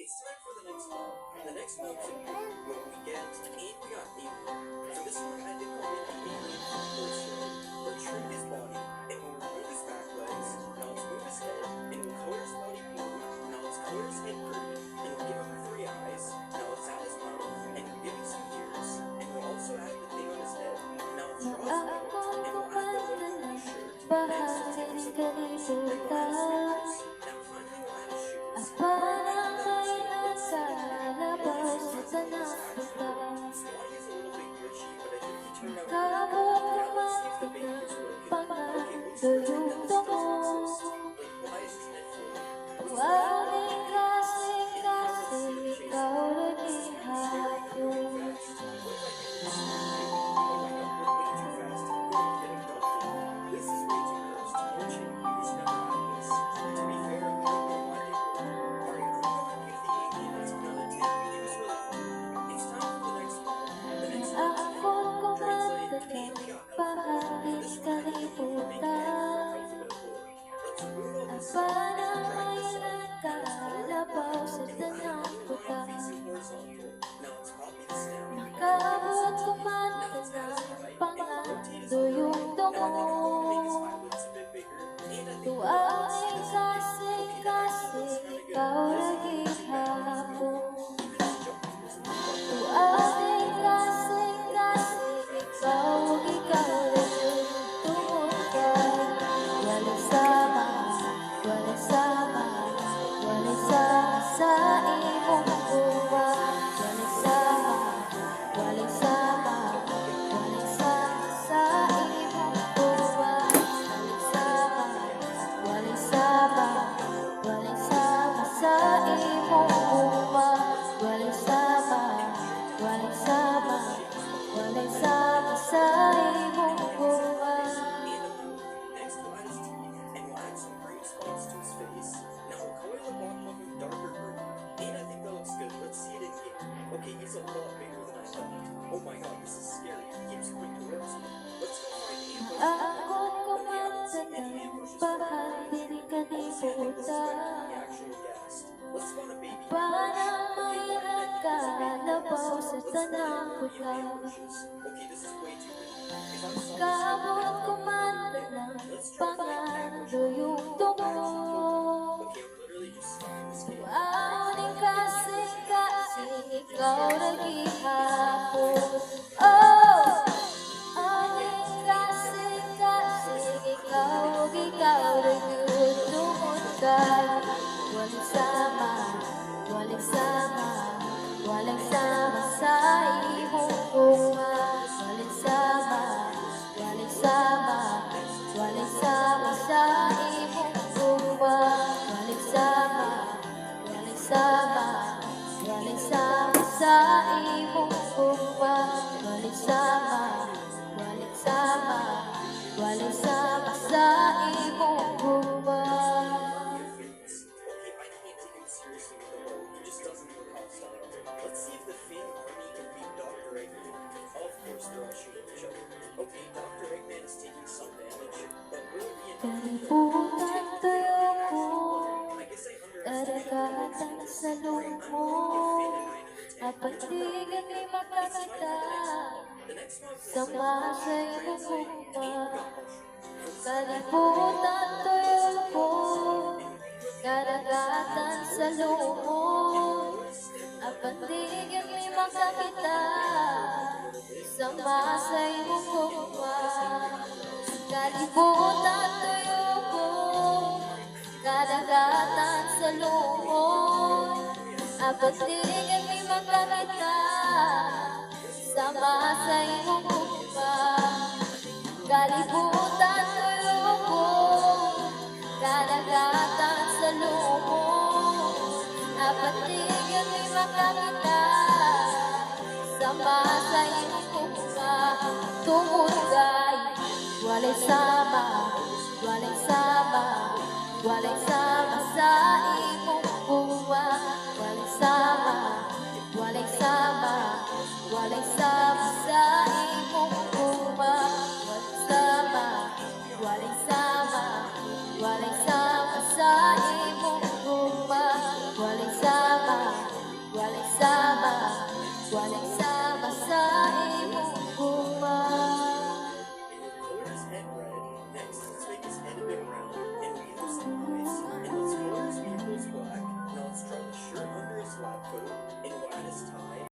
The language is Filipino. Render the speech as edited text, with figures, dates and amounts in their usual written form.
it's time for the next one. The next one should be what we get, and we got alien. So this one I did call it the alien first show. We'll shrink his body, and we'll remove his back legs. Now let's move his head, and we'll color his body blue. Now let's color his head green, and we'll give him 3 eyes. Now let's add his mouth, and we'll give him some ears, and we'll also add the thing on his head. Now let's draw his mouth, and we'll add the logo on his shirt. Next, let's give him some eyes, and we'll add his ears. Now finally we'll add his shoes. Okay, he's a lot bigger than I thought. Oh my god, this is scary. He keeps coming towards me. Let's go find the ambushes. Okay, I don't see any ambushes right now. Also, I think this is better than the actual gas. Let's spawn a baby ambush. Okay, what did I think this baby was? Let's spawn a few ambushes. Okay, this is way too risky. If I'm sorry, let's try to find an ambush. Okay, we're literally just stuck in this game. Ikaw naghihapon, oh, aking kasing-kasing, ikaw nagtutungod ka. Walang sama, walang sama, walang sama sa iyong bunga. Walang sama, walang sama, walang sama sa iyong bunga. Walang sama, walang sama, walang sama sa iyong bunga. Walang sama, walang sama, walang sama sa iyong bunga. Okay, I can't take him seriously with the bow. He just doesn't look hostile. Let's see if the Finn army can beat Dr. Eggman. Of course, they're all shooting each other. Okay, Dr. Eggman is taking some damage, but will it be enough? Kalibutan tuyo ko, I guess I underestimated karagatan sa loob mo. Kapatigan ni makakita, sama sa iyong bunga. Kalibutan tuyo ko, karagatan sa loob mo. Kapatigan ni makakita, sama sa iyong bunga. Kalibutan tuyo ko, karagatan sa loob mo. Kapatigan ni makakita, sama sa iyong bunga. Kalibutan tuyo ko, karagatan sa loob mo. Kapatigan ni makakita, sama sa iyong bunga. Tumugay, walay sama, walay sama, walay sama sa iyong bunga. Walay sama, walay sama, walay sama sa iyong bunga. Walay sama, walay sama, walay sama sa iyong bunga. Walay sama, sama sa